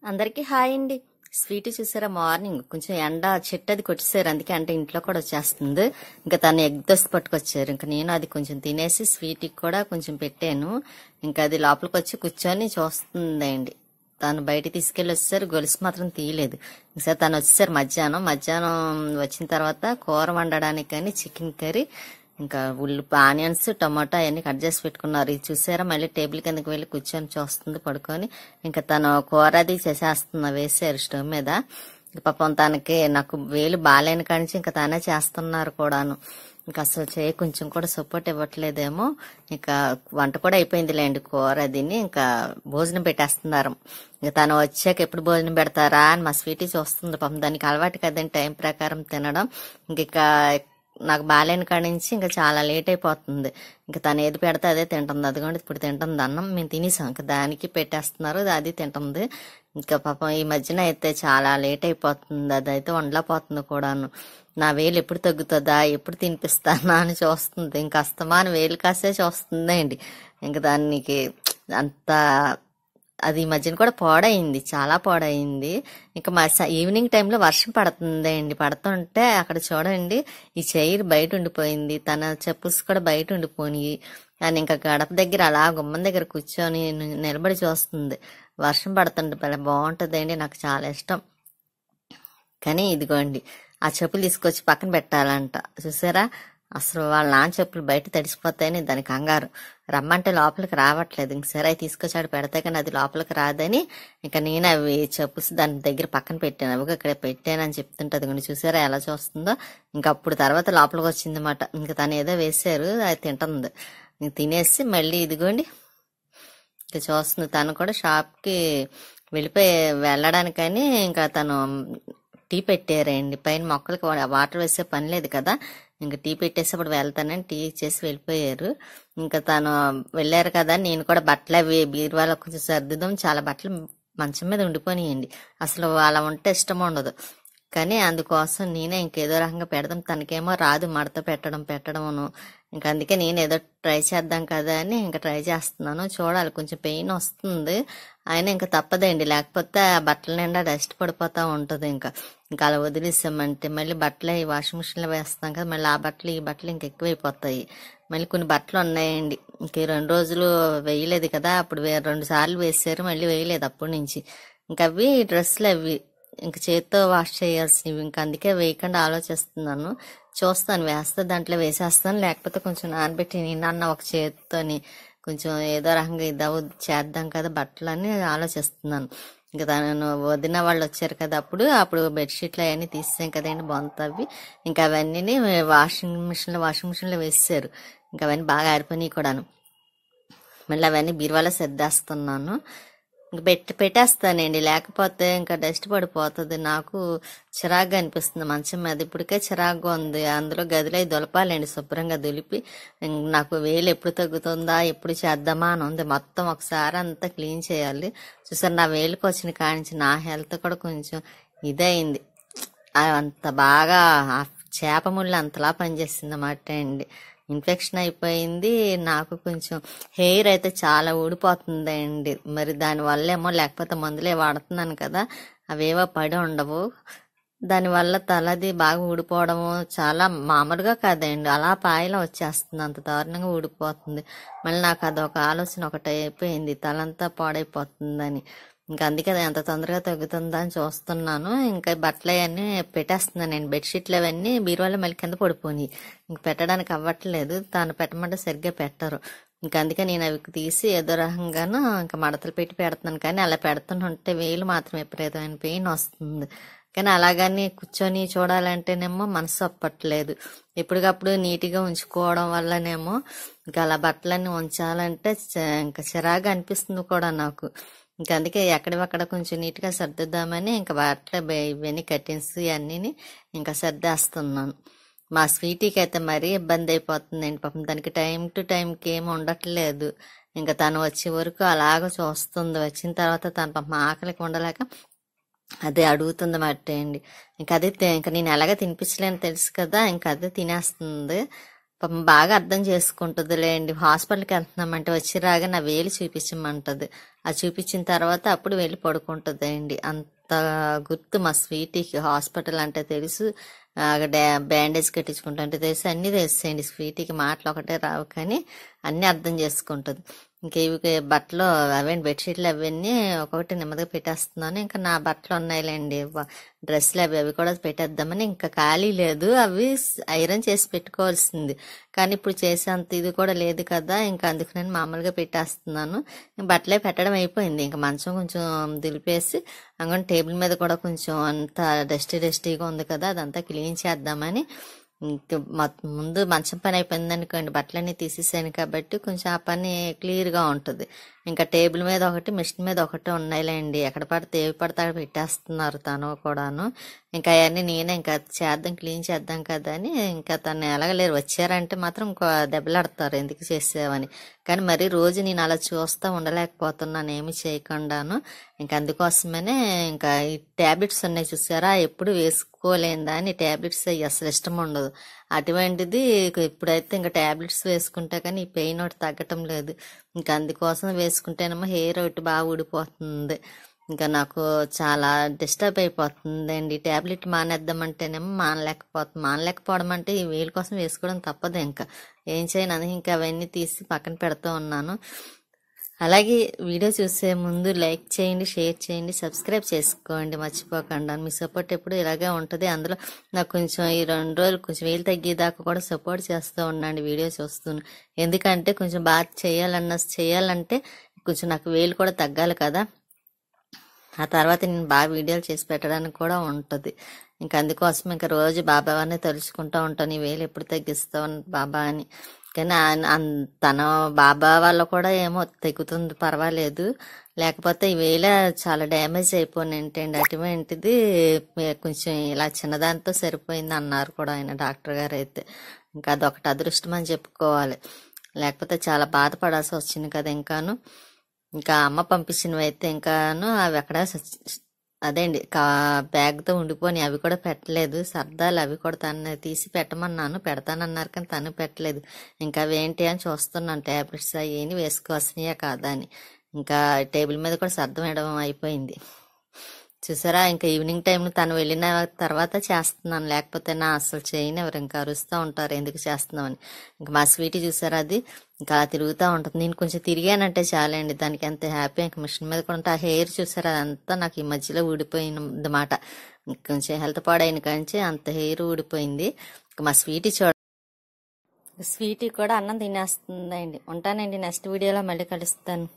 అందరికీ హాయ్ అండి. స్వీట్ చూసారా, మార్నింగ్ కొంచెం ఎండ చెట్టది కొట్టేసారు, అందుకే అంటే ఇంట్లో కూడా వచ్చేస్తుంది. ఇంకా తను ఎగ్ దోశ పట్టుకొచ్చారు. ఇంకా నేను అది కొంచెం తినేసి స్వీట్కి కూడా కొంచెం పెట్టాను. ఇంకా అది లోపలికి వచ్చి కూర్చొని చూస్తుందండి. తను బయటికి తీసుకెళ్ళి వచ్చేసారు, గొలుసు మాత్రం తీయలేదు. ఒకసారి తను వచ్చేసారు మధ్యాహ్నం వచ్చిన తర్వాత కూర వండడానికి కానీ చికెన్ కర్రీ, ఇంకా ఆనియన్స్ టమాటా అవన్నీ కట్ చేసి పెట్టుకున్నారు. ఇది చూసారా, మళ్ళీ టేబుల్ కిందకి వెళ్ళి కూర్చొని చూస్తుంది పడుకొని. ఇంకా తను కూర అది చేసేస్తున్నా, వేసారు స్టవ్ మీద. పాపం తనకి నాకు వేలు బాగాలేని కానించి ఇంకా తనే చేస్తున్నారు కూడాను. ఇంకా అసలు కొంచెం కూడా సపోర్ట్ ఇవ్వట్లేదేమో. ఇంకా వంట కూడా అయిపోయిందిలేండి, కూర అదిని ఇంకా భోజనం పెట్టేస్తున్నారు. ఇంకా తను వచ్చాక ఎప్పుడు భోజనం పెడతారా అని మా స్వీటీ చూస్తుంది. పాపం దానికి అలవాటు కదండి టైం ప్రకారం తినడం. ఇంకా నాకు బాగాలేని కాడి నుంచి ఇంకా చాలా లేట్ అయిపోతుంది. ఇంకా తను ఏది పెడితే అదే తింటుంది. అదిగోండి ఇప్పుడు తింటుంది అన్నం, మేము తినేసాం. ఇంకా దానికి పెట్టేస్తున్నారు, అది తింటుంది. ఇంకా పాపం ఈ మధ్యన అయితే చాలా లేట్ అయిపోతుంది, అదైతే వండలేకపోతుంది కూడాను. నా వేలు ఎప్పుడు తగ్గుతుందా, ఎప్పుడు తినిపిస్తానా అని చూస్తుంది. ఇంకా అస్తమానం వేలు కాసే చూస్తుందండి. ఇంకా దానికి అంత అది ఈ మధ్యన కూడా పాడైంది, చాలా పాడైంది. ఇంకా మా ఈవినింగ్ టైంలో వర్షం పడుతుంది పడుతుంటే అక్కడ చూడండి ఈ చైర్ బయట ఉండిపోయింది, తన చెప్పుల్స్ కూడా బయట ఉండిపోయి. కానీ ఇంకా గడప దగ్గర అలా గుమ్మం దగ్గర కూర్చొని నిలబడి చూస్తుంది. వర్షం పడుతుంటే భలే బాగుంటుందండి, నాకు చాలా ఇష్టం. కానీ ఇదిగోండి ఆ చెప్పులు తీసుకొచ్చి పక్కన పెట్టాలంట. చూసారా, అసలు వాళ్ళ నాన్న చెప్పులు బయట తడిసిపోతాయని దాని కంగారు. రమ్మంటే లోపలికి రావట్లేదు. ఇంక సరే అవి తీసుకొచ్చాడు పెడితే కానీ అది లోపలికి రాదని ఇంకా నేను అవి చెప్పుస్ దాని దగ్గర పక్కన పెట్టాను. అవి ఇక్కడ పెట్టానని చెప్తుంటది. కానీ చూసారా ఎలా చూస్తుందో. ఇంకా అప్పుడు తర్వాత లోపలికి వచ్చింది అన్నమాట. ఇంకా తను ఏదో వేసారు, అది తింటుంది. ఇంక తినేసి మళ్ళీ ఇదిగోండి ఇంకా చూస్తుంది. తను కూడా షాప్కి వెళ్ళడానికని ఇంకా తను టీ పెట్టారండి. పైన మొక్కలకి వాటర్ వేసే పని లేదు కదా, ఇంకా టీ పెట్టేసేప్పుడు వెళ్తానని టీ ఇచ్చేసి వెళ్ళిపోయారు. ఇంకా తను వెళ్ళారు కదా, నేను కూడా బట్టలు అవి బీరువాలో కొంచెం సర్దుదాం, చాలా బట్టలు మంచం మీద ఉండిపోయినాయండి. అసలు అలా ఉంటే ఇష్టం ఉండదు, కానీ అందుకోసం నేనే ఇంకేదో రకంగా పెడదాం. తనకేమో రాదు మడత పెట్టడమును. ఇంకా అందుకే నేను ఏదో ట్రై చేద్దాం కదా అని ఇంకా ట్రై చేస్తున్నాను. చూడాలి, కొంచెం పెయిన్ వస్తుంది అయినా ఇంకా తప్పదండి, లేకపోతే ఆ బట్టల నిండా డస్ట్ పడిపోతూ ఉంటుంది. ఇంకా అలా వదిలేసామంటే మళ్ళీ బట్టలు వాషింగ్ మిషన్లో వేస్తాం కదా, మళ్ళీ ఆ బట్టలు ఈ బట్టలు ఇంకా ఎక్కువైపోతాయి. మళ్ళీ కొన్ని బట్టలు ఉన్నాయండి, ఇంక 2 రోజులు వేయలేదు కదా, అప్పుడు 2 సార్లు వేసారు, మళ్ళీ వేయలేదు అప్పటి నుంచి. ఇంకా అవి డ్రెస్సులు అవి ఇంక చేత్తో వాష్ చేయాల్సినవి, ఇంకా అందుకే వేయకుండా ఆలోచిస్తున్నాను. చూస్తాను, వేస్తే దాంట్లో వేసేస్తాను, లేకపోతే కొంచెం నానబెట్టి నిన్న ఒక చేత్తోని కొంచెం ఏదో రకంగా ఇదవు చేద్దాం కదా బట్టలు అని ఆలోచిస్తున్నాను. ఇంకా తను వదిన వాళ్ళు వచ్చారు కదా, అప్పుడు బెడ్షీట్లు అవన్నీ తీసాం కదండి బొంతవి. ఇంకా అవన్నీ వాషింగ్ మిషన్లో వేసారు. ఇంకా అవన్నీ బాగా ఆరిపోయినాయి కూడాను. మళ్ళీ అవన్నీ బీరువాలో సర్దేస్తున్నాను. ఇంక పెట్టేస్తానండి, లేకపోతే ఇంకా డస్ట్ పడిపోతుంది. నాకు చిరాగ్గా అనిపిస్తుంది మంచం మీద, ఇప్పటికే చిరాగ్గా ఉంది. అందులో గదిలో దులపాలండి, శుభ్రంగా దులిపి నాకు వేలు ఎప్పుడు తగ్గుతుందా, ఎప్పుడు చేద్దామా అని ఉంది. మొత్తం ఒకసారి అంతా క్లీన్ చేయాలి. చూసారు, నా వేలుకి వచ్చిన కానించి నా హెల్త్ కూడా కొంచెం ఇదయింది. అంత బాగా చేప ముళ్ళు అంతలా పనిచేసింది అన్నమాట అండి. ఇన్ఫెక్షన్ అయిపోయింది నాకు. కొంచెం హెయిర్ అయితే చాలా ఊడిపోతుందండి. మరి దానివల్లేమో, లేకపోతే మందులే వాడుతున్నాను కదా, అవేవో పడి ఉండవు. దానివల్ల తలది బాగా ఊడిపోవడము, చాలా మామూలుగా కాదండి, అలా పాయలో వచ్చేస్తుంది, అంత దారుణంగా ఊడిపోతుంది. మళ్ళీ నాకు అదొక ఆలోచన ఒకటి అయిపోయింది, తలంతా పాడైపోతుందని. ఇంకా అందుకే ఎంత తొందరగా తగ్గుతుందా అని చూస్తున్నాను. ఇంకా బట్టలు అవన్నీ పెట్టేస్తున్నాను నేను. బెడ్షీట్లు అవన్నీ బీరువాలో మళ్ళీ కింద పడిపోయి ఇంక పెట్టడానికి అవ్వట్లేదు. తాను పెట్టమంటే సరిగ్గా పెట్టరు. ఇంకా అందుకే నేను అవి తీసి ఏదో రకంగాను ఇంకా మడతలు పెట్టి పెడుతున్నాను. కానీ అలా పెడుతుంటే వేలు మాత్రం విపరీతమైన పెయిన్ వస్తుంది. కానీ అలాగని కూర్చొని చూడాలంటేనేమో మనసు ఒప్పట్లేదు. ఎప్పటికప్పుడు నీట్గా ఉంచుకోవడం వల్లనేమో ఇంకా అలా బట్టలన్నీ ఉంచాలంటే ఇంకా చిరాగా అనిపిస్తుంది కూడా నాకు. ఇంకా అందుకే ఎక్కడక్కడ కొంచెం నీట్గా సర్దుద్దామని ఇంకా బట్టలు ఇవన్నీ కర్టెన్స్ ఇవన్నీ ఇంకా సర్దేస్తున్నాను. మా స్వీటీకి అయితే మరీ ఇబ్బంది అయిపోతుందండి పాపం, దానికి టైం టు టైంకి ఏమి ఉండట్లేదు. ఇంకా తను వచ్చే వరకు అలాగ చూస్తుంది. వచ్చిన తర్వాత తన పాపం ఆకలికి ఉండలేక అదే అడుగుతుంది మాట అండి. ఇంకా నేను ఎలాగ తినిపించలేని తెలుసు కదా, ఇంకా అదే తినేస్తుంది. పాపం బాగా అర్థం చేసుకుంటుందిలేండి. హాస్పిటల్కి వెళ్తున్నామంటే వచ్చి రాగా నా వేలు చూపించమంటది. అది చూపించిన తర్వాత అప్పుడు వెళ్ళి పడుకుంటుందండి. అంత గుర్తు మా స్వీటీకి. హాస్పిటల్ అంటే తెలుసు, బ్యాండేజ్ కట్టించుకుంటుంటే తెలుసు, అన్నీ తెలుస్తాయండి స్వీటీకి. మాటలు ఒకటే రావు కానీ అన్నీ అర్థం చేసుకుంటుంది. ఇంకా ఇవి బట్టలు అవన్నీ బెడ్షీట్లు అవన్నీ ఒక్కొక్కటి నెమ్మదిగా పెట్టేస్తున్నాను. ఇంకా నా బట్టలు ఉన్నాయిలేండి, డ్రెస్సులు అవి కూడా పెట్టేద్దామని. ఇంకా ఖాళీ లేదు, అవి ఐరన్ చేసి పెట్టుకోవాల్సింది. కానీ ఇప్పుడు చేసేంత ఇది కూడా లేదు కదా, ఇంకా అందుకు నేను మామూలుగా పెట్టేస్తున్నాను. బట్టలే పెట్టడం అయిపోయింది. ఇంకా మంచం కొంచెం దులిపేసి అంగన్ టేబుల్ మీద కూడా కొంచెం అంత డస్టీగా ఉంది కదా, అదంతా క్లీన్ చేద్దామని. ముందు మంచం పని అయిపోయింది అనుకోండి, బట్టలన్నీ తీసేసాను కాబట్టి కొంచెం ఆ పని క్లియర్గా ఉంటుంది. ఇంకా టేబుల్ మీద ఒకటి, మిషన్ మీద ఒకటి ఉన్నాయిలేండి. ఎక్కడ పడితే ఏవి పడితే అక్కడ పెట్టేస్తున్నారు తను కూడాను. ఇంకా అవన్నీ నేనే ఇంకా చేద్దాం, క్లీన్ చేద్దాం కదా అని. ఇంకా తను ఎలాగలేరు, వచ్చారంటే మాత్రం ఇంకో దెబ్బలాడతారు ఎందుకు చేసావని. కానీ మరి రోజు నేను అలా చూస్తా ఉండలేకపోతున్నాను ఏమి చేయకుండాను. ఇంకా అందుకోసమనే ఇంకా ఈ ట్యాబ్లెట్స్ ఉన్నాయి చూసారా, ఎప్పుడు వేసుకోలేందా అని. ట్యాబ్లెట్స్ అసలు ఇష్టం ఉండదు. అటువంటిది ఇప్పుడైతే ఇంకా ట్యాబ్లెట్స్ వేసుకుంటా కానీ ఈ పెయిన్ ఒకటి తగ్గటం లేదు. ఇంకా అందుకోసం వేసుకుంటేనేమో హెయిర్ ఒకటి బాగా ఊడిపోతుంది. ఇంకా నాకు చాలా డిస్టర్బ్ అయిపోతుందండి. ట్యాబ్లెట్ మానేద్దామంటేనేమో మానలేకపోవడం అంటే ఈ వేలు కోసం వేసుకోవడం తప్పదు. ఇంకా ఏం చేయను అని ఇంకా అవన్నీ తీసి పక్కన పెడుతూ ఉన్నాను. అలాగే వీడియో చూసే ముందు లైక్ చేయండి, షేర్ చేయండి, సబ్స్క్రైబ్ చేసుకోండి మర్చిపోకుండా. మీ సపోర్ట్ ఎప్పుడు ఇలాగే ఉంటుంది. అందులో నాకు కొంచెం ఈ 2 రోజులు కొంచెం వేలు తగ్గేదాకా కూడా సపోర్ట్ చేస్తూ ఉండండి వీడియో చూస్తున్నాను. ఎందుకంటే కొంచెం బాగా చేయాలంటే కొంచెం నాకు వేలు కూడా తగ్గాలి కదా, ఆ తర్వాత నేను బాగా వీడియోలు చేసి పెట్టడానికి కూడా ఉంటుంది. ఇంకా అందుకోసం ఇంకా రోజు బాబా వారిని తలుచుకుంటూ ఉంటాను, ఈ వేలు ఎప్పుడు తగ్గిస్తావు బాబా అని. కానీ తన బాబా వల్ల కూడా ఏమో తెగుతుంది, పర్వాలేదు. లేకపోతే ఈ వేళ చాలా డ్యామేజ్ అయిపోయినంటండి. అటువంటిది కొంచెం ఇలా చిన్నదాంతో సరిపోయింది అన్నారు కూడా ఆయన, డాక్టర్ గారు అయితే. ఇంకా అదొకటి అదృష్టం అని చెప్పుకోవాలి, లేకపోతే చాలా బాధపడాల్సి వచ్చింది కదా. ఇంకా అమ్మ పంపించినవి అయితే ఇంకాను అవి అక్కడ అదేండి బ్యాగ్తో ఉండిపోయి అవి కూడా పెట్టలేదు. సర్దాలు అవి కూడా తను తీసి పెట్టమన్నాను, పెడతానన్నారు కానీ తను పెట్టలేదు. ఇంకా అవేంటి అని చూస్తున్నాను, ట్యాబ్లెట్స్ అవి వేసుకోవాల్సినయా కాదా అని. ఇంకా టేబుల్ మీద కూడా సర్దం వేయడం అయిపోయింది చూసారా. ఇంకా ఈవినింగ్ టైం తను వెళ్ళిన తర్వాత చేస్తున్నాను, లేకపోతే నా అసలు చేయని ఎవరు ఇంకా అరుస్తూ ఉంటారు ఎందుకు చేస్తున్నామని. ఇంకా మా స్వీటీ చూసారా, అది ఇంకా తిరుగుతూ ఉంటుంది. నేను కొంచెం తిరిగానంటే చాలండి దానికి ఎంత హ్యాపీ. ఇంకా మిషన్ మీద కూడా ఉంటే ఆ హెయిర్ చూసారా, అదంతా నాకు ఈ మధ్యలో ఊడిపోయినమాట. కొంచెం హెల్త్ పాడైన కానీ అంత హెయిర్ ఊడిపోయింది. ఇంకా మా స్వీటీ కూడా అన్నం తినేస్తుందండి. ఉంటానండి, నెక్స్ట్ వీడియోలో మళ్ళీ కలుస్తాను.